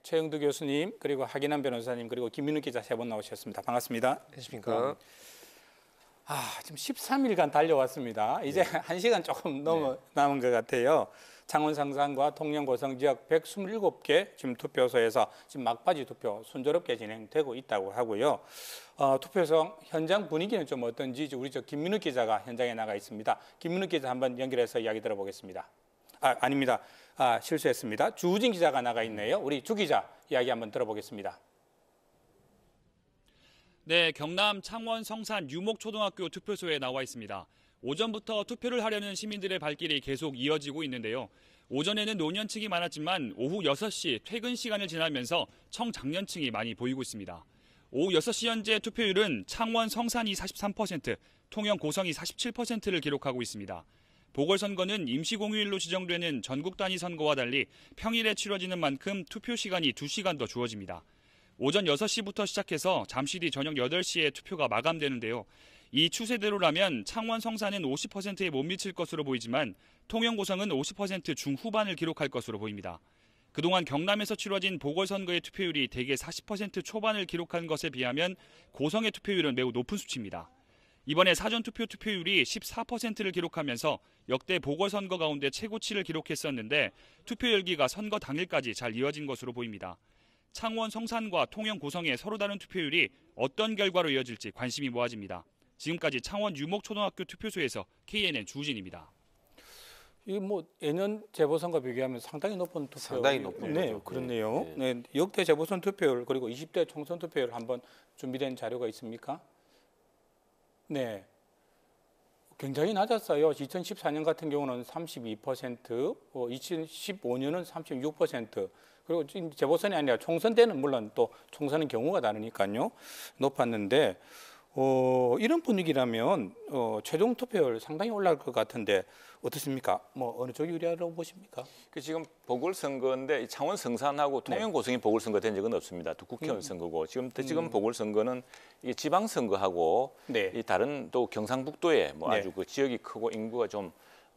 최영두 교수님, 그리고 하기남 변호사님, 그리고 김민우 기자 세 분 나오셨습니다. 반갑습니다. 안녕하십니까. 지금 13일간 달려왔습니다. 이제 1시간 조금 남은 것 같아요. 창원 상산과 통영 고성 지역 127개 지금 투표소에서 지금 막바지 투표 순조롭게 진행되고 있다고 하고요. 투표소 현장 분위기는 좀 어떤지 우리 김민우 기자가 현장에 나가 있습니다. 김민우 기자 한번 연결해서 이야기 들어보겠습니다. 아닙니다. 실수했습니다. 주우진 기자가 나가 있네요. 우리 주 기자 이야기 한번 들어보겠습니다. 네, 경남 창원 성산 유목초등학교 투표소에 나와 있습니다. 오전부터 투표를 하려는 시민들의 발길이 계속 이어지고 있는데요. 오전에는 노년층이 많았지만 오후 6시 퇴근 시간을 지나면서 청장년층이 많이 보이고 있습니다. 오후 6시 현재 투표율은 창원 성산이 43%, 통영 고성이 47%를 기록하고 있습니다. 보궐선거는 임시공휴일로 지정되는 전국 단위 선거와 달리 평일에 치러지는 만큼 투표 시간이 2시간 더 주어집니다. 오전 6시부터 시작해서 잠시 뒤 저녁 8시에 투표가 마감되는데요. 이 추세대로라면 창원 성산은 50%에 못 미칠 것으로 보이지만 통영 고성은 50% 중후반을 기록할 것으로 보입니다. 그동안 경남에서 치러진 보궐선거의 투표율이 대개 40% 초반을 기록한 것에 비하면 고성의 투표율은 매우 높은 수치입니다. 이번에 사전투표 투표율이 14%를 기록하면서 역대 보궐선거 가운데 최고치를 기록했었는데 투표 열기가 선거 당일까지 잘 이어진 것으로 보입니다. 창원 성산과 통영 고성의 서로 다른 투표율이 어떤 결과로 이어질지 관심이 모아집니다. 지금까지 창원 유목초등학교 투표소에서 KNN 주우진입니다. 이 예년 재보선과 비교하면 상당히 높은 투표. 상당히 높은 네, 거죠. 그렇네요. 네, 역대 재보선 투표율 그리고 20대 총선 투표율 한번 준비된 자료가 있습니까? 네, 굉장히 낮았어요. 2014년 같은 경우는 32%, 2015년은 36%. 그리고 지금 재보선이 아니라 총선 때는 물론 또 총선은 경우가 다르니까요. 높았는데 이런 분위기라면 최종 투표율 상당히 올라갈 것 같은데 어떻습니까? 어느 쪽이 유리하다고 보십니까? 지금 보궐선거인데 창원 성산하고 통영 고성이 보궐선거 된 적은 없습니다. 또 국회의원 선거고 지금 보궐선거는 이게 지방선거하고 이 다른 또 경상북도에 아주 그 지역이 크고 인구가 좀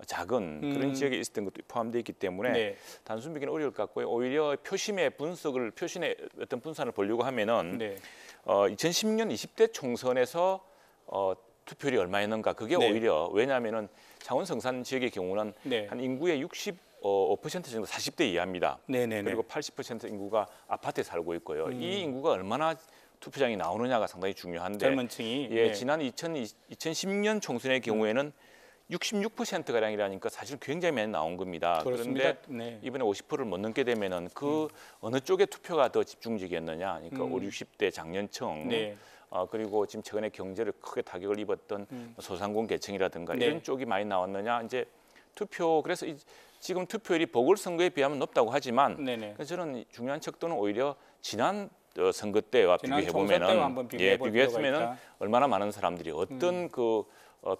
작은 그런 지역에 있었던 것도 포함되어 있기 때문에 단순 비교는 어려울 것 같고요. 오히려 표심의 어떤 분산을 보려고 하면은 2016년 20대 총선에서 투표율이 얼마였는가 그게 오히려 왜냐하면은 창원 성산 지역의 경우는 한 인구의 65% 정도 40대 이하입니다. 그리고 80% 인구가 아파트에 살고 있고요. 이 인구가 얼마나 투표장에 나오느냐가 상당히 중요한데 젊은 층이 지난 2016년 총선의 경우에는 66%가량이라니까 사실 굉장히 많이 나온 겁니다. 그렇습니다. 그런데 이번에 50%를 못 넘게 되면은 어느 쪽에 투표가 더 집중적이었느냐. 그러니까 50, 60대 장년층 그리고 지금 최근에 경제를 크게 타격을 입었던 소상공 계층이라든가 이런 쪽이 많이 나왔느냐. 이제 그래서 지금 투표율이 보궐선거에 비하면 높다고 하지만 그래서 저는 중요한 척도는 오히려 지난 선거 때와 비교해보면은 비교했으면은 얼마나 많은 사람들이 어떤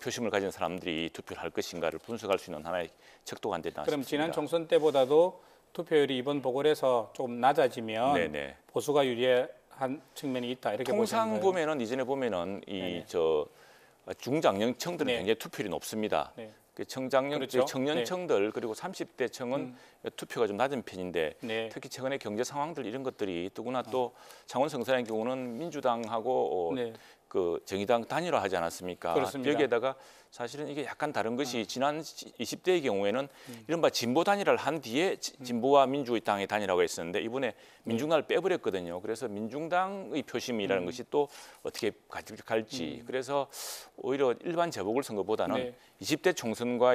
표심을 가진 사람들이 투표를 할 것인가를 분석할 수 있는 하나의 척도가 안 된다. 그럼 지난 총선 때보다도 투표율이 이번 보궐에서 조금 낮아지면 보수가 유리한 측면이 있다 이렇게 통상 보면은 이전에 보면은 중장년층들은 굉장히 투표율이 높습니다. 청년층들 그리고 30대층은 투표가 좀 낮은 편인데 특히 최근에 경제 상황들 이런 것들이 더구나 또 창원 성산의 경우는 민주당하고 정의당 단일화하지 않았습니까? 그렇습니다. 여기에다가 사실은 이게 약간 다른 것이 지난 20대의 경우에는 이른바 진보 단일화를 한 뒤에 진보와 민주당의 단일화가 있었는데 이번에 민중당을 빼버렸거든요. 그래서 민중당의 표심이라는 것이 또 어떻게 갈지 그래서 오히려 일반 재보궐선거보다는 20대 총선과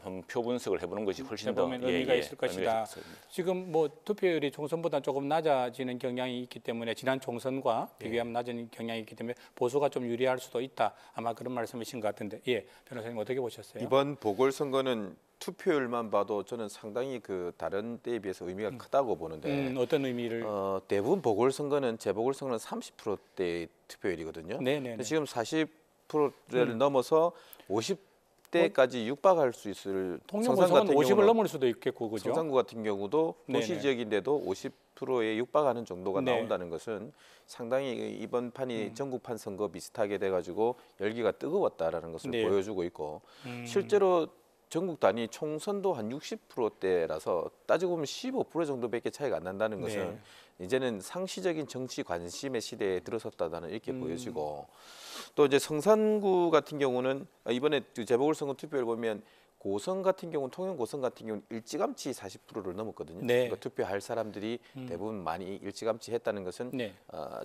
한번 표 분석을 해보는 것이 훨씬 더 의미가 있을 것이다. 지금 투표율이 총선보다 조금 낮아지는 경향이 있기 때문에 지난 총선과 비교하면 낮은 경향이 있기 때문에 보수가 좀 유리할 수도 있다. 아마 그런 말씀이신 것 같은데 변호사님 어떻게 보셨어요? 이번 보궐선거는 투표율만 봐도 저는 상당히 다른 때에 비해서 의미가 크다고 보는데 어떤 의미를? 대부분 보궐선거는 재보궐선거는 30%대의 투표율이거든요. 근데 지금 40%를 넘어서 50대까지 육박할 수 있을 통영 고성은 50을 넘을 수도 있겠고 그죠? 성산구 같은 경우도 도시 지역인데도 50%에 육박하는 정도가 나온다는 것은 상당히 이번 판이 전국판 선거 비슷하게 돼가지고 열기가 뜨거웠다라는 것을 보여주고 있고 실제로 전국 단위 총선도 한 60%대라서 따지고 보면 15% 정도밖에 차이가 안 난다는 것은 이제는 상시적인 정치 관심의 시대에 들어섰다는 이렇게 보여지고, 또 이제 성산구 같은 경우는 이번에 재보궐선거 투표를 보면 고성 같은 경우는 통영 고성 같은 경우는 일찌감치 40%를 넘었거든요. 그러니까 투표할 사람들이 대부분 많이 일찌감치 했다는 것은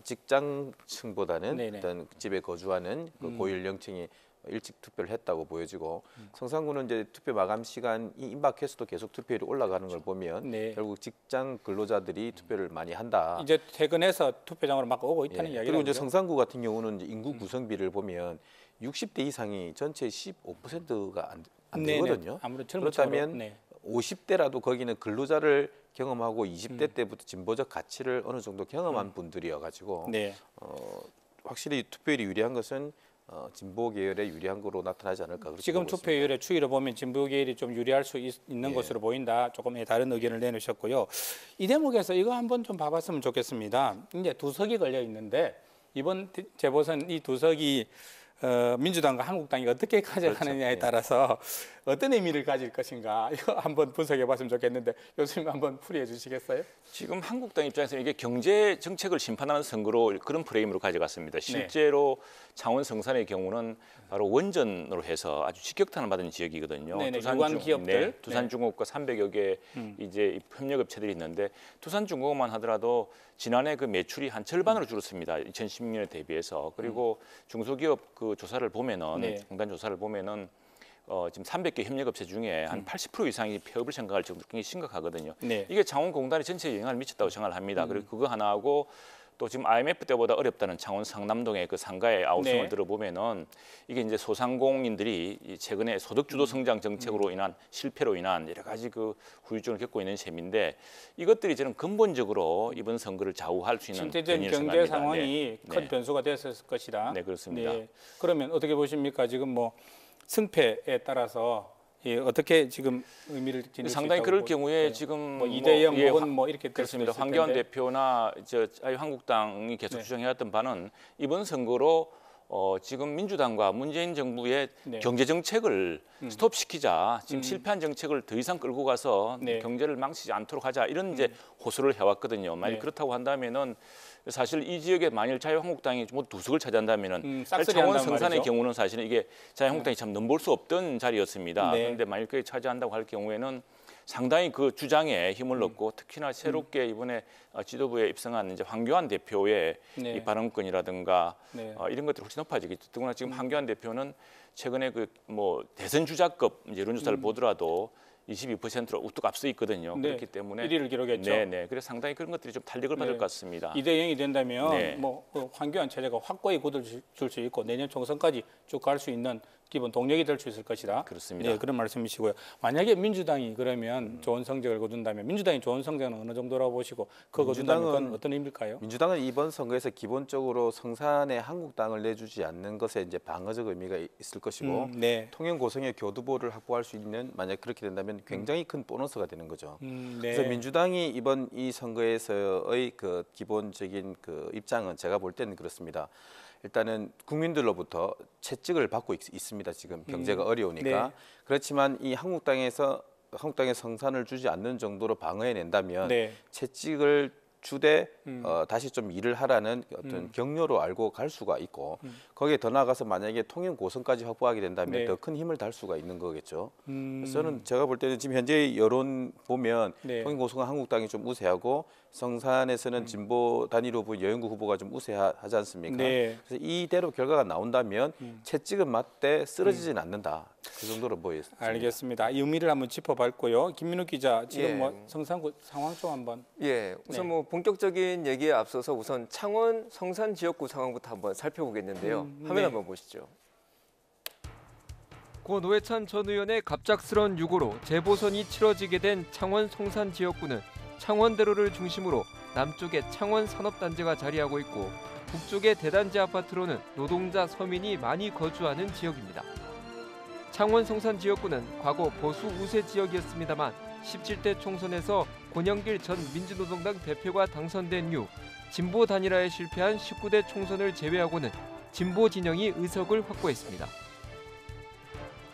직장층보다는 어떤 집에 거주하는 그 고연령층이 일찍 투표를 했다고 보여지고, 성산구는 이제 투표 마감 시간이 임박해서도 계속 투표율이 올라가는 걸 보면 결국 직장 근로자들이 투표를 많이 한다. 이제 퇴근해서 투표장으로 막 오고 있다는 이야기죠. 그리고 이제 성산구 같은 경우는 이제 인구 구성비를 보면 60대 이상이 전체 15%가 안 되거든요. 아무래도 그렇다면 50대라도 거기는 근로자를 경험하고 20대 때부터 진보적 가치를 어느 정도 경험한 분들이어가지고 확실히 투표율이 유리한 것은 진보 계열에 유리한 거로 나타나지 않을까 그렇게 지금 보고 있습니다. 투표율의 추이를 보면 진보 계열이 좀 유리할 수 있는 것으로 보인다. 조금 다른 의견을 내놓으셨고요. 이 대목에서 이거 한번 좀 봐봤으면 좋겠습니다. 이제 두 석이 걸려 있는데 이번 재보선 이 두 석이 민주당과 한국당이 어떻게 가져가느냐에 따라서 어떤 의미를 가질 것인가, 이거 한번 분석해 봤으면 좋겠는데 교수님 한번 풀이해 주시겠어요? 지금 한국당 입장에서 이게 경제 정책을 심판하는 선거로 그런 프레임으로 가져갔습니다. 실제로 창원 성산의 경우는 바로 원전으로 해서 아주 직격탄을 받은 지역이거든요. 유관 기업들, 두산중공업과 300여 개 이제 협력업체들이 있는데, 두산중공업만 하더라도 지난해 그 매출이 한 절반으로 줄었습니다. 2016년에 대비해서. 그리고 중소기업 그 조사를 보면은 공단 조사를 보면은 지금 300개 협력업체 중에 한 80% 이상이 폐업을 생각할 정도로 굉장히 심각하거든요. 이게 창원공단이 전체에 영향을 미쳤다고 생각을 합니다. 그리고 그거 하나하고 또 지금 IMF 때보다 어렵다는 창원 상남동의 그 상가의 아우성을 들어보면은 이게 이제 소상공인들이 최근에 소득주도 성장 정책으로 인한 실패로 인한 여러 가지 그 후유증을 겪고 있는 셈인데, 이것들이 저는 근본적으로 이번 선거를 좌우할 수 있는 실제적인 경제 상황이 큰 변수가 됐을 것이다. 네, 그렇습니다. 그러면 어떻게 보십니까? 지금 뭐 승패에 따라서 어떻게 지금 의미를 지닐 수 상당히 있다고 그럴 경우에 지금 뭐 2대0 혹은 뭐 이렇게 될 수도 그렇습니다. 있을 황교안 텐데. 대표나 자유한국당이 계속 주장해왔던 바는 이번 선거로 지금 민주당과 문재인 정부의 경제 정책을 스톱시키자, 지금 실패한 정책을 더 이상 끌고 가서 경제를 망치지 않도록 하자, 이런 이제 호소를 해왔거든요. 만약 그렇다고 한다면은 사실 이 지역에 만일 자유한국당이 뭐 두 석을 차지한다면은 창원 성산의 경우는 사실은 이게 자유한국당이 참 넘볼 수 없던 자리였습니다. 그런데 만일 그게 차지한다고 할 경우에는 상당히 그 주장에 힘을 얻고, 특히나 새롭게 이번에 지도부에 입성한 이제 황교안 대표의 이 발언권이라든가 이런 것들이 훨씬 높아지겠죠. 더구나 지금 황교안 대표는 최근에 그 뭐 대선 주자급 여론조사를 보더라도 22%로 우뚝 앞서 있거든요. 그렇기 때문에 1위를 기록했죠. 그래서 상당히 그런 것들이 좀 탄력을 받을 것 같습니다. 2대0이 된다면 뭐 황교안 체제가 확고히 굳을 수 있고 내년 총선까지 쭉 갈 수 있는 기본 동력이 될 수 있을 것이다. 그렇습니다. 그런 말씀이시고요. 만약에 민주당이 그러면 좋은 성적을 거둔다면, 민주당이 좋은 성적은 어느 정도라고 보시고 그 거둔다면 그건 어떤 의미일까요? 민주당은 이번 선거에서 기본적으로 성산에 한국당을 내주지 않는 것에 이제 방어적 의미가 있을 것이고, 통영 고성의 교두보를 확보할 수 있는, 만약 그렇게 된다면 굉장히 큰 보너스가 되는 거죠. 그래서 민주당이 이번 이 선거에서의 그 기본적인 그 입장은 제가 볼 때는 그렇습니다. 일단은 국민들로부터 채찍을 받고 있습니다. 지금 경제가 어려우니까. 그렇지만 이 한국당의 성산을 주지 않는 정도로 방어해낸다면 채찍을 주되 다시 좀 일을 하라는 어떤 격려로 알고 갈 수가 있고, 거기에 더 나아가서 만약에 통영 고성까지 확보하게 된다면 더 큰 힘을 달 수가 있는 거겠죠. 그래서 저는 제가 볼 때는 지금 현재 여론 보면 통영 고성은 한국당이 좀 우세하고, 성산에서는 진보 단일 후보 여영구 후보가 좀 우세하지 않습니까? 그래서 이대로 결과가 나온다면 채찍은 맞되 쓰러지진 않는다. 그 정도로 보였습니다. 알겠습니다. 이 의미를 한번 짚어봤고요. 김민욱 기자, 지금 뭐 성산구 상황 좀 한번. 우선 뭐 본격적인 얘기에 앞서서 우선 창원 성산 지역구 상황부터 한번 살펴보겠는데요. 화면 한번 보시죠. 고 노회찬 전 의원의 갑작스런 유고로 재보선이 치러지게 된 창원 성산 지역구는 창원대로를 중심으로 남쪽에 창원 산업단지가 자리하고 있고, 북쪽의 대단지 아파트로는 노동자 서민이 많이 거주하는 지역입니다. 창원 성산 지역구는 과거 보수 우세 지역이었습니다만 17대 총선에서 권영길 전 민주노동당 대표가 당선된 이후 진보 단일화에 실패한 19대 총선을 제외하고는 진보 진영이 의석을 확보했습니다.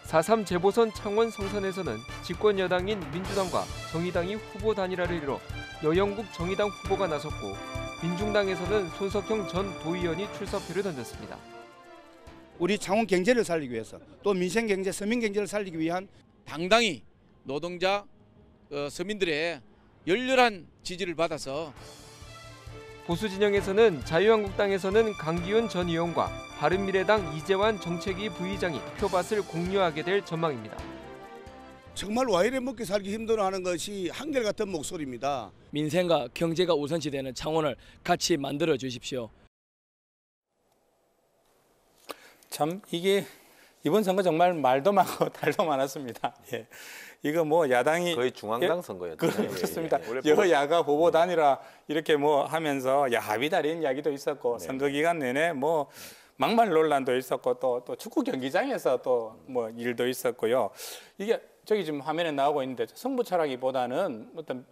4.3 재보선 창원 성산에서는 집권 여당인 민주당과 정의당이 후보 단일화를 이뤄 여영국 정의당 후보가 나섰고 민중당에서는 손석형 전 도의원이 출사표를 던졌습니다. 우리 창원 경제를 살리기 위해서 또 민생 경제, 서민 경제를 살리기 위한 당당히 노동자 서민들의 열렬한 지지를 받아서 보수 진영에서는 자유한국당에서는 강기훈 전 의원과 바른미래당 이재환 정책위 부의장이 표밭을 공유하게 될 전망입니다. 정말 와 이래 먹기 살기 힘들어하는 것이 한결같은 목소리입니다. 민생과 경제가 우선시되는 창원을 같이 만들어 주십시오. 참 이게 이번 선거 정말 말도 많고 달도 많았습니다. 예. 이거 뭐 야당이 거의 중앙당 선거였죠. 그렇습니다. 여야가 후보 단일화 이렇게 뭐 하면서 합의 달인 이야기도 있었고 선거 기간 내내 뭐 막말 논란도 있었고 또 축구 경기장에서 또 뭐 일도 있었고요. 이게 저기 지금 화면에 나오고 있는데 승부차라기보다는 어떤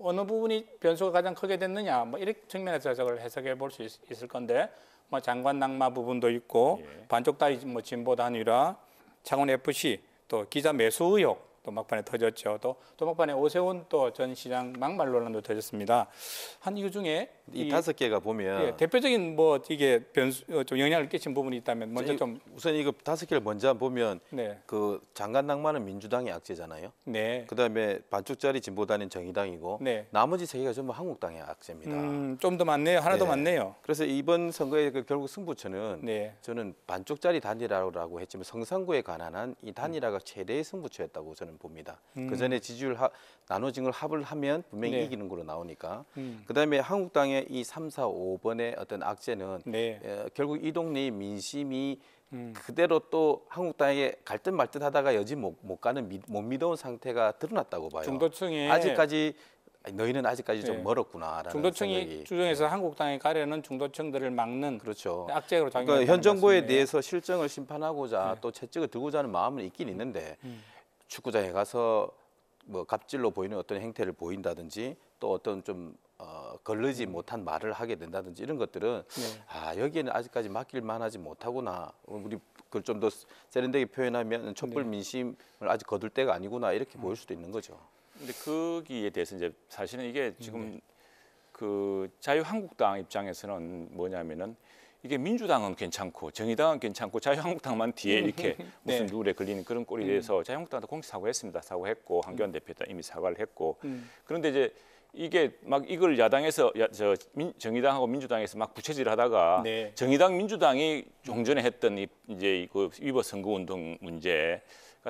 어느 부분이 변수가 가장 크게 됐느냐 뭐 이런 측면에서 저걸 해석해 볼 수 있을 건데 뭐 장관 낙마 부분도 있고 반쪽 다리 뭐 진보 단일화, 창원 FC 또 기자 매수 의혹 또 막판에 터졌죠. 또 막판에 오세훈 또 전 시장 막말 논란도 터졌습니다. 한 이유 중에 이 5개가 보면 대표적인 뭐 이게 변수 좀 영향을 끼친 부분이 있다면 먼저 좀 우선 이거 5개를 먼저 보면 네. 그 장관 낙마는 민주당의 악재잖아요. 네. 그다음에 반쪽짜리 진보단은 정의당이고 네. 나머지 3개가 전부 한국당의 악재입니다. 좀 더 많네요. 하나 더 네. 많네요. 그래서 이번 선거의 결국 승부처는 네. 저는 반쪽짜리 단일화라고 했지만 성산구에 관한 이 단일화가 최대의 승부처였다고 저는 봅니다. 그 전에 지지율 나눠진 걸 합을 하면 분명히 네. 이기는 걸로 나오니까. 그다음에 한국당의 이 3, 4, 5번의 어떤 악재는 결국 이 동네의 민심이 그대로 또 한국당에 갈듯 말듯 하다가 여지 못 가는 못 믿어온 상태가 드러났다고 봐요. 중도층이 아직까지 너희는 아직까지 좀 멀었구나라는 중도층이 생각이. 주장해서 한국당에 가려는 중도층들을 막는 그렇죠. 악재로 작용했다는 그러니까 현 정부에 말씀이에요. 대해서 실정을 심판하고자 또 채찍을 들고자 하는 마음은 있긴 있는데 축구장에 가서 뭐 갑질로 보이는 어떤 행태를 보인다든지 또 어떤 좀 걸르지 못한 말을 하게 된다든지 이런 것들은 여기에는 아직까지 맡길 만하지 못하구나. 우리 그걸 좀 더 세련되게 표현하면 촛불 민심을 아직 거둘 때가 아니구나 이렇게 보일 수도 있는 거죠. 근데 거기에 대해서 이제 사실은 이게 지금 그 자유한국당 입장에서는 뭐냐면은 이게 민주당은 괜찮고 정의당은 괜찮고 자유한국당만 뒤에 이렇게 무슨 룰에 걸리는 그런 꼴이 돼서 자유한국당도 공식 사과했습니다. 사과했고 한교안 대표도 이미 사과를 했고 그런데 이제 이게 막 이걸 야당에서 정의당하고 민주당에서 막 부채질하다가 정의당 민주당이 종전에 했던 이제 그 위법 선거운동 문제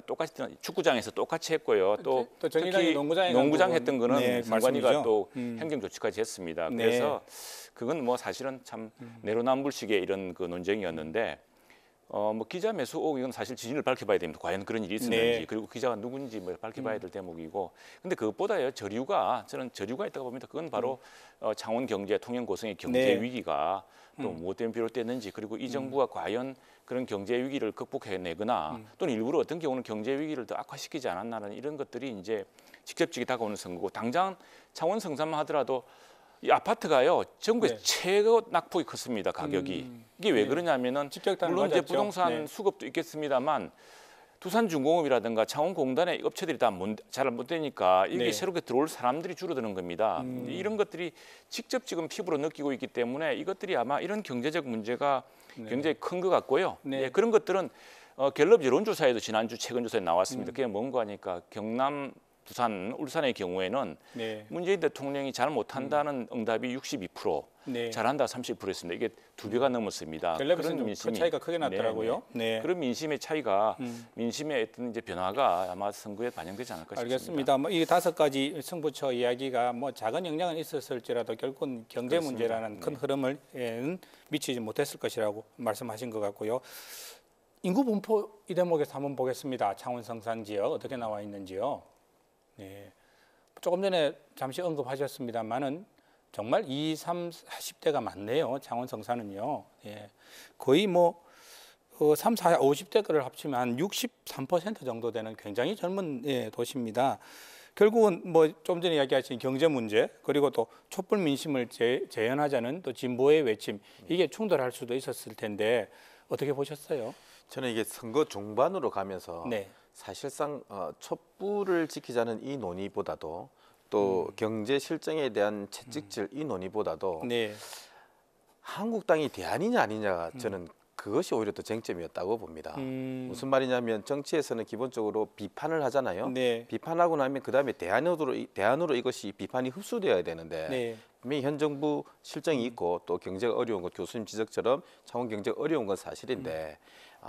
똑같이 축구장에서 똑같이 했고요. 또 정의당이 특히 농구장 했던 거는 선관위가 또 행정조치까지 했습니다. 그래서 그건 뭐 사실은 참 내로남불식의 이런 그 논쟁이었는데 뭐 기자 매수 의혹 이건 사실 진실을 밝혀봐야 됩니다. 과연 그런 일이 있었는지 그리고 기자가 누군지 뭐 밝혀봐야 될 대목이고 근데 그것보다요 저는 저류가 있다고 봅니다. 그건 바로 창원 경제 통영 고성의 경제 위기가 또 무엇 때문에 비롯됐는지 그리고 이 정부가 과연 그런 경제 위기를 극복해내거나 또는 일부러 어떤 경우는 경제 위기를 더 악화시키지 않았나는 이런 것들이 이제 직접적이 다가오는 선거고 당장 창원 성산만 하더라도 이 아파트가요 전국에 최고 낙폭이 컸습니다. 가격이 이게 왜 그러냐면은 물론 이제 부동산 수급도 있겠습니다만 두산중공업이라든가 창원공단의 업체들이 다 잘 못 되니까 이게 새롭게 들어올 사람들이 줄어드는 겁니다. 이런 것들이 직접 지금 피부로 느끼고 있기 때문에 이것들이 아마 이런 경제적 문제가 굉장히 큰 것 같고요. 그런 것들은 갤럽 여론조사에도 지난주 최근 조사에 나왔습니다. 그게 뭔가 하니까 경남, 부산, 울산의 경우에는 문재인 대통령이 잘 못한다는 응답이 62%, 잘한다 30%였습니다. 이게 2배가 넘었습니다. 그런 민심이 차이가 크게 났더라고요. 그런 민심의 차이가 민심의 어떤 이제 변화가 아마 선거에 반영되지 않을까 싶습니다. 알겠습니다. 뭐 이 5가지 승부처 이야기가 뭐 작은 영향은 있었을지라도 결국은 경제 문제라는 큰 흐름을 미치지 못했을 것이라고 말씀하신 것 같고요. 인구 분포 이 대목에서 한번 보겠습니다. 창원 성산 지역 어떻게 나와 있는지요. 조금 전에 잠시 언급하셨습니다만은 정말 20, 30, 40대가 많네요. 창원 성산은요. 거의 뭐 3, 4, 50대 거를 합치면 한 63% 정도 되는 굉장히 젊은 도시입니다. 결국은 뭐 좀 전에 이야기하신 경제 문제 그리고 또 촛불 민심을 재현하자는 또 진보의 외침 이게 충돌할 수도 있었을 텐데 어떻게 보셨어요? 저는 이게 선거 종반으로 가면서 네. 사실상 촛불을 지키자는 이 논의보다도 또 경제 실정에 대한 채찍질 이 논의보다도 네. 한국당이 대안이냐 아니냐가 저는 그것이 오히려 더 쟁점이었다고 봅니다. 무슨 말이냐면 정치에서는 기본적으로 비판을 하잖아요. 네. 비판하고 나면 그다음에 대안으로 이것이 비판이 흡수되어야 되는데 네. 분명히 현 정부 실정이 있고 또 경제가 어려운 것, 교수님 지적처럼 창원 경제가 어려운 건 사실인데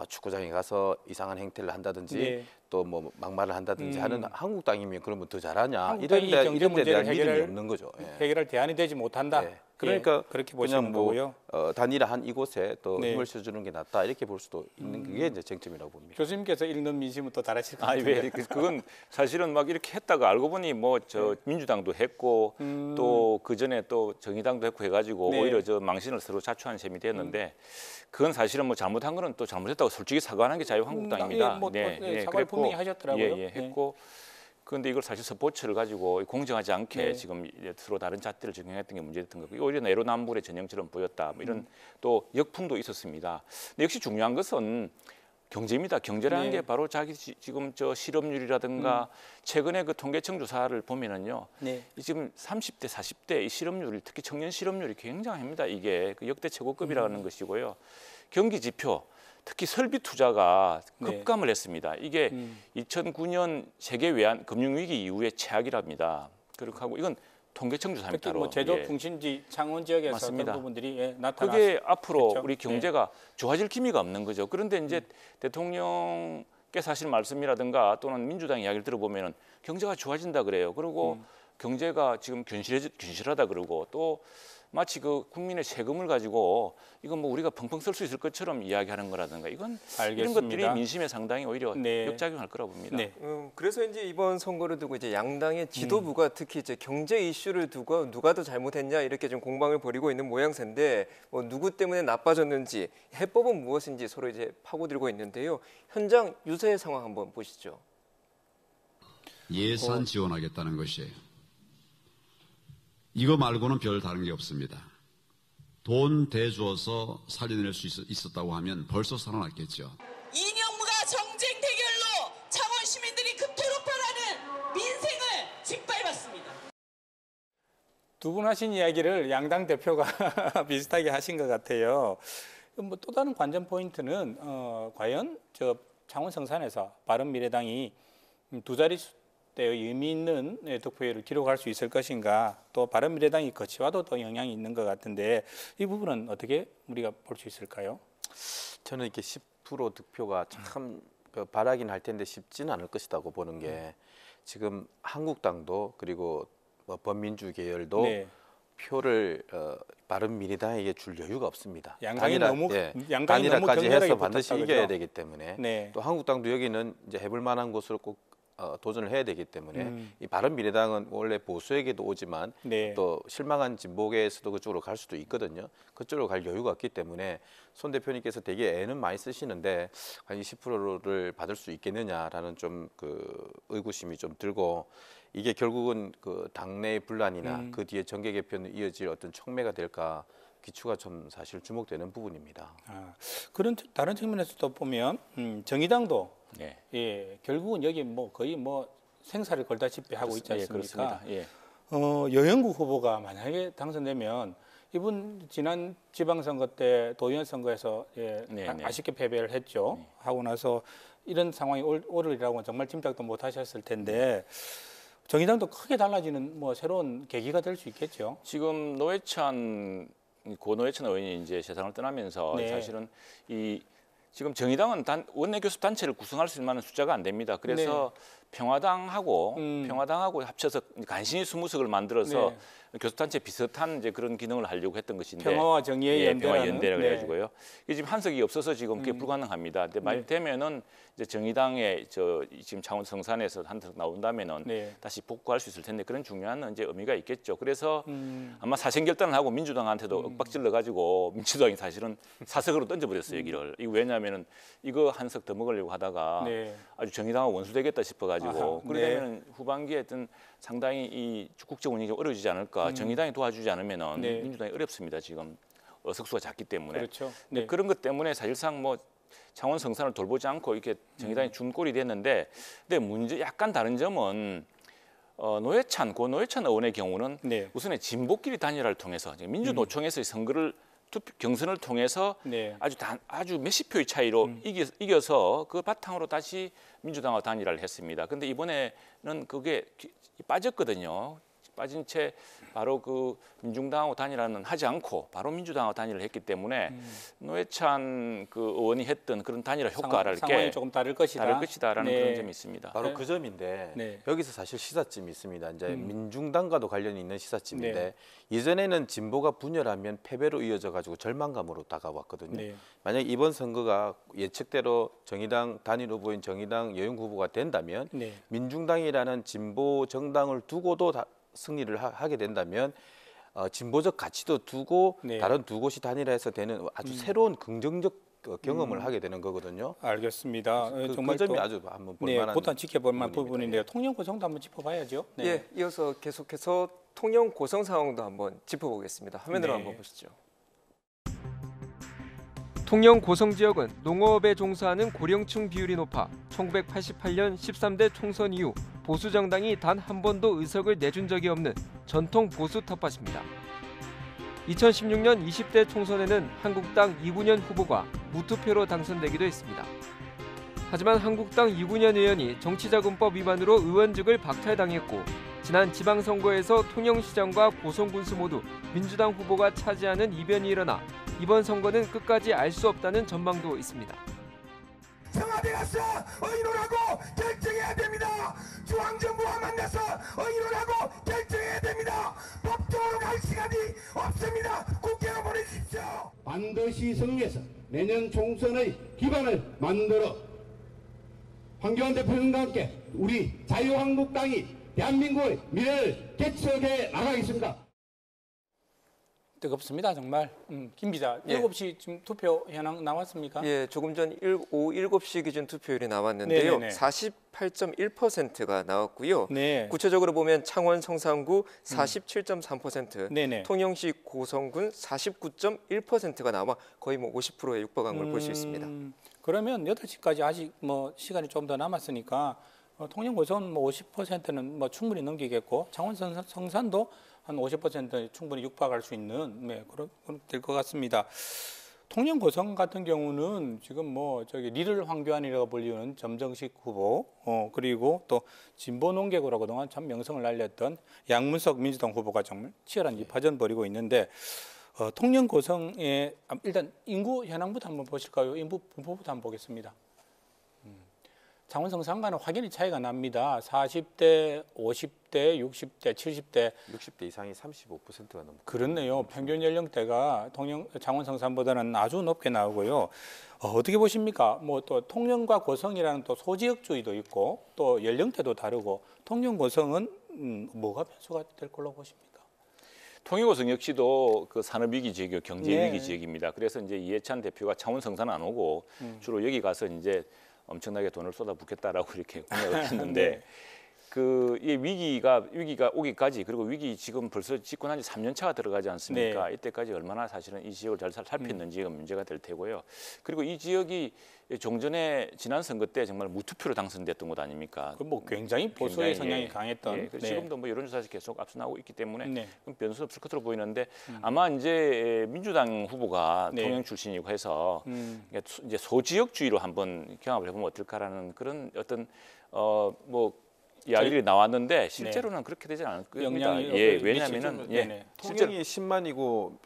축구장에 가서 이상한 행태를 한다든지 네. 또 뭐 막말을 한다든지 하는 한국당이면 그러면 더 잘하냐 한국당이 이런 데 대한 해결할- 믿음이 없는 거죠. 예. 해결할 대안이 되지 못한다. 네. 그러니까 예, 그렇게 보시는 그냥 뭐 거고요. 단일화한 이곳에 또 네. 힘을 써주는 게 낫다 이렇게 볼 수도 있는 게 이제 쟁점이라고 봅니다. 교수님께서 읽는 민심은 또 다르실 것 아니 같은데. 왜 그건 사실은 막 이렇게 했다가 알고 보니 뭐 저 민주당도 했고 또 그 전에 또 정의당도 했고 해가지고 네. 오히려 저 망신을 서로 자초한 셈이 됐는데 그건 사실은 뭐 잘못한 거는 또 잘못했다고 솔직히 사과하는 게 자유한국당입니다. 예, 뭐, 사과를 분명히 하셨더라고요. 예, 했고 그런데 이걸 사실 스포츠를 가지고 공정하지 않게 네. 지금 서로 다른 잣대를 적용했던 게 문제였던 거고 오히려 내로남불의 전형처럼 보였다. 뭐 이런 또 역풍도 있었습니다. 근데 역시 중요한 것은 경제입니다. 경제라는 네. 게 바로 자기 지금 저 실업률이라든가 최근에 그 통계청 조사를 보면은요. 네. 이 지금 30대, 40대 이 실업률, 특히 청년 실업률이 굉장합니다. 이게 그 역대 최고급이라는 것이고요. 경기 지표, 특히 설비 투자가 네. 급감을 했습니다. 이게 2009년 세계 외환 금융위기 이후에 최악이랍니다. 그렇게 하고 이건 통계청 조사입니다. 특히 뭐 제조 중심지 창원 지역에서 맞습니다. 그런 부분들이 나타났죠. 그게 앞으로 그렇죠? 우리 경제가 좋아질 기미가 없는 거죠. 그런데 이제 대통령께서 하신 말씀이라든가 또는 민주당 이야기를 들어보면은 경제가 좋아진다 그래요. 그리고 경제가 지금 균실하다 그러고 또 마치 그 국민의 세금을 가지고 이건 뭐 우리가 펑펑 쓸 수 있을 것처럼 이야기하는 거라든가 이건 이런 알겠습니다. 것들이 민심에 상당히 오히려 네. 역작용할 거라고 봅니다. 네. 그래서 이제 이번 선거를 두고 이제 양당의 지도부가 특히 이제 경제 이슈를 두고 누가 더 잘못했냐 이렇게 좀 공방을 벌이고 있는 모양새인데 뭐 누구 때문에 나빠졌는지 해법은 무엇인지 서로 이제 파고들고 있는데요. 현장 유세 상황 한번 보시죠. 예산 지원하겠다는 것이에요. 이거 말고는 별 다른 게 없습니다. 돈 대주어서 살려낼 수 있었다고 하면 벌써 살아났겠죠. 이명무가 정쟁 대결로 창원 시민들이 그토록 바라는 민생을 짓밟았습니다. 두 분 하신 이야기를 양당 대표가 비슷하게 하신 것 같아요. 뭐 또 다른 관전 포인트는 과연 저 창원 성산에서 바른미래당이 두 자릿수 대의 의미 있는 득표율을 기록할 수 있을 것인가, 또 바른미래당이 거치와도 더 영향이 있는 것 같은데 이 부분은 어떻게 우리가 볼 수 있을까요? 저는 이렇게 10% 득표가 참 바라긴 할 텐데 쉽지는 않을 것이라고 보는 게 지금 한국당도 그리고 뭐 범민주 계열도 네. 표를 바른미래당에게 줄 여유가 없습니다. 양당이 너무 양당이 너무 단일화까지 격렬하게 해서 반드시 붙었다, 이겨야 그죠? 되기 때문에 네. 또 한국당도 여기는 이제 해볼 만한 곳으로 꼭 도전을 해야 되기 때문에 이 바른미래당은 원래 보수에게도 오지만 네. 또 실망한 진보계에서도 그쪽으로 갈 수도 있거든요. 그쪽으로 갈 여유가 없기 때문에 손 대표님께서 되게 애는 많이 쓰시는데 과연 20%를 받을 수 있겠느냐라는 좀 그 의구심이 좀 들고 이게 결국은 그 당내 분란이나 그 뒤에 정계 개편으로 이어질 어떤 촉매가 될까 기추가 좀 사실 주목되는 부분입니다. 그런 다른 측면에서도 보면 정의당도 네. 예, 결국은 여기 뭐 거의 뭐 생사를 걸다시피 하고 있지 예, 않습니까? 그렇습니다. 예. 여영구 후보가 만약에 당선되면 이분 지난 지방선거 때 도의원 선거에서 예, 네, 네. 아쉽게 패배를 했죠. 네. 하고 나서 이런 상황이 오르리라고 정말 짐작도 못 하셨을 텐데 정의당도 크게 달라지는 뭐 새로운 계기가 될 수 있겠죠. 지금 고 노회찬 의원이 이제 세상을 떠나면서 네. 사실은 이 지금 정의당은 원내 교섭 단체를 구성할 수 있는 만한 숫자가 안 됩니다. 그래서 평화당하고 합쳐서 간신히 20석을 만들어서 교섭단체 비슷한 이제 그런 기능을 하려고 했던 것인데 평화와 정의의 연대라는 평화 연대라 그래가지고요. 이게 지금 한석이 없어서 지금 그게 불가능합니다. 근데 만약 되면은 이제 정의당의 지금 창원 성산에서 한석 나온다면은 다시 복구할 수 있을 텐데 그런 중요한 이제 의미가 있겠죠. 그래서 아마 사생 결단을 하고 민주당한테도 윽박질러 가지고 민주당이 사실은 사석으로 던져버렸어요 여기를. 이거 왜냐하면은 이거 한석 더 먹으려고 하다가 아주 정의당하고 원수되겠다 싶어가지고 그러려면 후반기에 어떤 상당히 이 국정 운영이 좀 어려워지지 않을까. 정의당이 도와주지 않으면은 민주당이 어렵습니다. 지금 의석수가 작기 때문에. 그렇죠. 그런 것 때문에 사실상 뭐 창원 성산을 돌보지 않고 이렇게 정의당이 준 꼴이 됐는데, 근데 문제 약간 다른 점은 노회찬 의원의 경우는 네. 우선에 진보끼리 단일화를 통해서 민주노총에서의 선거를 경선을 통해서 네. 아주 몇십 표의 차이로 이겨서 그 바탕으로 다시 민주당과 단일화를 했습니다. 근데 이번에는 그게 빠졌거든요. 빠진 채 바로 그 민중당하고 단일화는 하지 않고 바로 민주당하고 단일화를 했기 때문에 노회찬 그 의원이 했던 그런 단일화 효과랄 상황이 조금 다를 것이다라는 네. 그런 점이 있습니다. 바로 그 점인데 네. 여기서 사실 시사점이 있습니다. 이제 민중당과도 관련이 있는 시사점인데 예전에는 진보가 분열하면 패배로 이어져 가지고 절망감으로 다가왔거든요. 네. 만약 이번 선거가 예측대로 정의당 단일 후보인 정의당 여영 후보가 된다면 네. 민중당이라는 진보 정당을 두고도 승리를 하게 된다면 진보적 가치도 두고 네. 다른 두 곳이 단일화해서 되는 아주 새로운 긍정적 경험을 하게 되는 거거든요. 알겠습니다. 정말 그 점이 아주 한번 볼만한 보단 지켜볼 만한 부분인데요. 통영 고성도 한번 짚어봐야죠. 네. 예, 이어서 계속해서 통영 고성 상황도 한번 짚어보겠습니다. 화면으로 네. 한번 보시죠. 통영 고성 지역은 농업에 종사하는 고령층 비율이 높아 1988년 13대 총선 이후 보수 정당이 단 한 번도 의석을 내준 적이 없는 전통 보수 텃밭입니다. 2016년 20대 총선에는 한국당 이군현 후보가 무투표로 당선되기도 했습니다. 하지만 한국당 이군현 의원이 정치자금법 위반으로 의원직을 박탈당했고 지난 지방선거에서 통영시장과 고성군수 모두 민주당 후보가 차지하는 이변이 일어나 이번 선거는 끝까지 알 수 없다는 전망도 있습니다. 청와대 가서 의논하고 결정해야 됩니다. 중앙정부와 만나서 의논하고 결정해야 됩니다. 법정으로 갈 시간이 없습니다. 국회로 보내주십시오. 반드시 성리해서 내년 총선의 기반을 만들어 황교안 대표님과 함께 우리 자유한국당이 대한민국의 미래를 개척해 나가겠습니다. 뜨겁습니다, 정말. 김 기자, 7시 지금 투표 현황 나왔습니까? 예, 조금 전 오후 7시 기준 투표율이 나왔는데요. 네네네. 48.1%가 나왔고요. 네. 구체적으로 보면 창원 성산구 47.3%, 네네. 통영시 고성군 49.1%가 나와 거의 뭐 50%에 육박한 걸 볼 수 있습니다. 그러면 8시까지 아직 뭐 시간이 좀 더 남았으니까 통영 고성 뭐 50%는 뭐 충분히 넘기겠고 창원 성산도 한 50% 충분히 육박할 수 있는 그런 될 것 같습니다. 통영 고성 같은 경우는 지금 뭐 저기 리를 황교안이라고 불리는 점정식 후보 그리고 또 진보 농객으로 그동안 참 명성을 날렸던 양문석 민주당 후보가 정말 치열한 이파전 벌이고 있는데 통영 고성의 일단 인구 현황부터 한번 보실까요? 인구 분포부터 한번 보겠습니다. 창원 성산과는 확연히 차이가 납니다. 40대, 50대, 60대, 70대. 60대 이상이 35%가 넘고. 그렇네요. 평균 연령대가 창원 성산보다는 아주 높게 나오고요. 어떻게 보십니까? 뭐 또 통영과 고성이라는 또 소지역주의도 있고 또 연령대도 다르고 통영 고성은 뭐가 변수가 될 걸로 보십니까? 통영 고성 역시도 그 산업위기 지역이고 경제위기 지역입니다. 그래서 이제 이해찬 대표가 창원 성산 안 오고 주로 여기 가서 이제 엄청나게 돈을 쏟아붓겠다라고 이렇게 공약을 했는데 네. 이 위기가 오기까지 그리고 위기 지금 벌써 집권한 지 3년 차가 들어가지 않습니까? 네. 이때까지 얼마나 사실은 이 지역을 잘 살폈는지가 문제가 될 테고요. 그리고 이 지역이 종전에 지난 선거 때 정말 무투표로 당선됐던 곳 아닙니까? 그 뭐 굉장히 보수의 성향이 강했던. 네. 지금도 뭐 여론조사에서 계속 앞서나오고 있기 때문에 네. 변수 없을 것으로 보이는데 아마 이제 민주당 후보가 네. 통영 출신이고 해서 이제 소지역주의로 한번 경험을 해보면 어떨까라는 그런 어떤 뭐 이야기들이 나왔는데 실제로는 그렇게 되지 않을 겁니다. 왜냐하면은 통영이 10만이고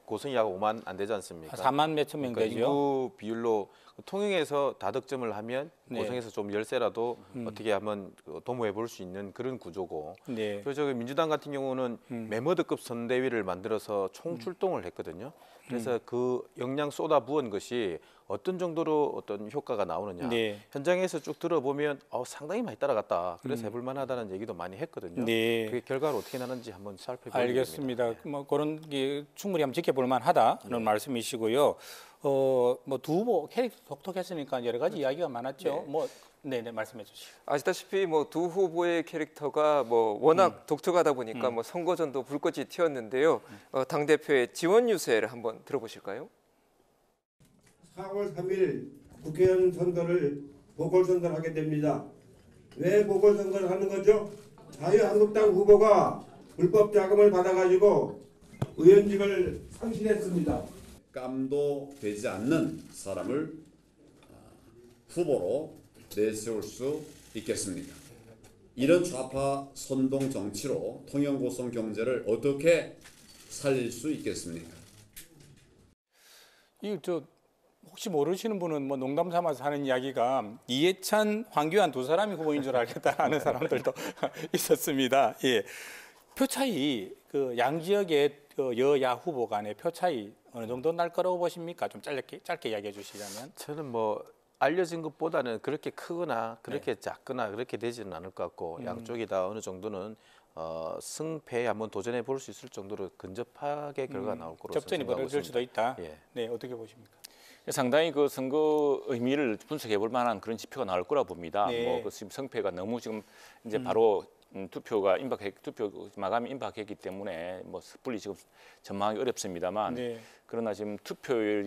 고성이 약 5만 안 되지 않습니까? 4만 몇천 명 되죠. 인구 비율로 통영에서 다득점을 하면 고성에서 좀 열세라도 어떻게 한번 도모해 볼 수 있는 그런 구조고. 그리고 저기 민주당 같은 경우는 메머드급 선대위를 만들어서 총출동을 했거든요. 그래서 그 역량 쏟아 부은 것이 어떤 정도로 어떤 효과가 나오느냐. 현장에서 쭉 들어보면 상당히 많이 따라갔다. 그래서 해볼 만하다는 얘기도 많이 했거든요. 그게 결과로 어떻게 나는지 한번 살펴보겠습니다. 알겠습니다. 뭐 그런 게 충분히 한번 지켜볼 만하다는 말씀이시고요. 뭐 두 후보 캐릭터 독특했으니까 여러 가지 이야기가 많았죠. 네네 말씀해 주시죠. 아시다시피 뭐 두 후보의 캐릭터가 뭐 워낙 독특하다 보니까 뭐 선거전도 불꽃이 튀었는데요. 당 대표의 지원 유세를 한번 들어보실까요? 4월 3일 국회의원 선거를 보궐선거를 하게 됩니다. 왜 보궐선거를 하는 거죠? 자유한국당 후보가 불법 자금을 받아가지고 의원직을 상실했습니다. 깜도 되지 않는 사람을 후보로 내세울 수 있겠습니까? 이런 좌파 선동 정치로 통영고성 경제를 어떻게 살릴 수 있겠습니까? 혹시 모르시는 분은 뭐 농담 삼아서 하는 이야기가 이해찬, 황교안 두 사람이 후보인 줄 알겠다는 사람들도 있었습니다. 예. 표 차이, 그 양 지역의 그 여야 후보 간의 표 차이 어느 정도 날 거라고 보십니까? 좀 짧게 이야기해 주시자면. 저는 뭐 알려진 것보다는 그렇게 크거나 그렇게 작거나 그렇게 되지는 않을 것 같고 양쪽이 다 어느 정도는 승패에 한번 도전해 볼 수 있을 정도로 근접하게 결과가 나올 거로 접전이 벌어질 수도 있다. 예. 네, 어떻게 보십니까? 상당히 그 선거 의미를 분석해 볼 만한 그런 지표가 나올 거라고 봅니다. 네. 뭐 그 지금 성패가 너무 지금 이제 바로 투표 마감이 임박했기 때문에 뭐 섣불리 지금 전망하기 어렵습니다만 네. 그러나 지금 투표율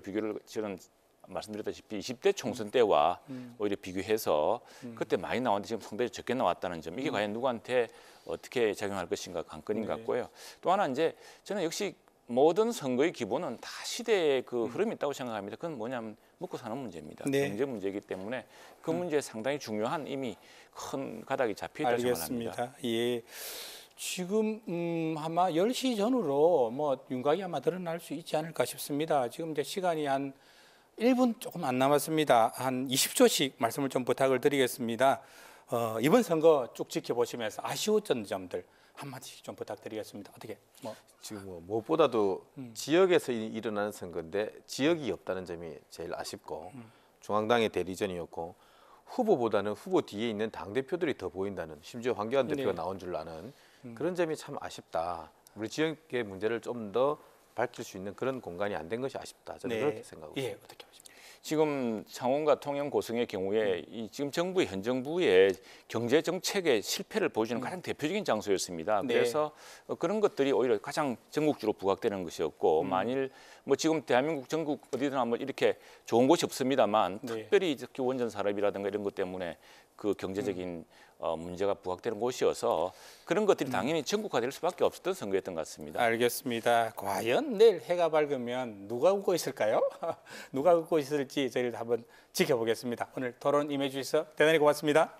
비교를 저는 말씀드렸다시피 20대 총선 때와 오히려 비교해서 그때 많이 나왔는데 지금 상당히 적게 나왔다는 점, 이게 과연 누구한테 어떻게 작용할 것인가 관건인 것 같고요. 또 하나 이제 저는 역시 모든 선거의 기본은 다 시대의 그 흐름이 있다고 생각합니다. 그건 뭐냐면 먹고 사는 문제입니다. 네. 경제 문제이기 때문에 그 문제에 상당히 중요한 이미 큰 가닥이 잡혀 있다고 생각합니다. 알겠습니다. 예. 지금 아마 10시 전후로 뭐 윤곽이 아마 드러날 수 있지 않을까 싶습니다. 지금 이제 시간이 한 1분 조금 안 남았습니다. 한 20초씩 말씀을 좀 부탁을 드리겠습니다. 이번 선거 쭉 지켜보시면서 아쉬웠던 점들 한마디씩 좀 부탁드리겠습니다. 어떻게? 지금 무엇보다도 지역에서 일어나는 선거인데 지역이 없다는 점이 제일 아쉽고 중앙당의 대리전이었고 후보보다는 후보 뒤에 있는 당대표들이 더 보인다는, 심지어 황교안 대표가 나온 줄 아는 그런 점이 참 아쉽다. 우리 지역의 문제를 좀 더 밝힐 수 있는 그런 공간이 안 된 것이 아쉽다. 저는 그렇게 생각하고 있습니다. 어떻게 보십니까? 지금 창원과 통영 고성의 경우에 이 지금 현 정부의 경제 정책의 실패를 보여주는 가장 대표적인 장소였습니다. 그래서 그런 것들이 오히려 가장 전국주로 부각되는 것이었고 만일 뭐 지금 대한민국 전국 어디든 뭐 이렇게 좋은 곳이 없습니다만 특별히 원전 산업이라든가 이런 것 때문에 그 경제적인 문제가 부각되는 곳이어서 그런 것들이 당연히 전국화될 수밖에 없었던 선거였던 것 같습니다. 알겠습니다. 과연 내일 해가 밝으면 누가 웃고 있을까요? 누가 웃고 있을지 저희를 한번 지켜보겠습니다. 오늘 토론 임해 주셔서 대단히 고맙습니다.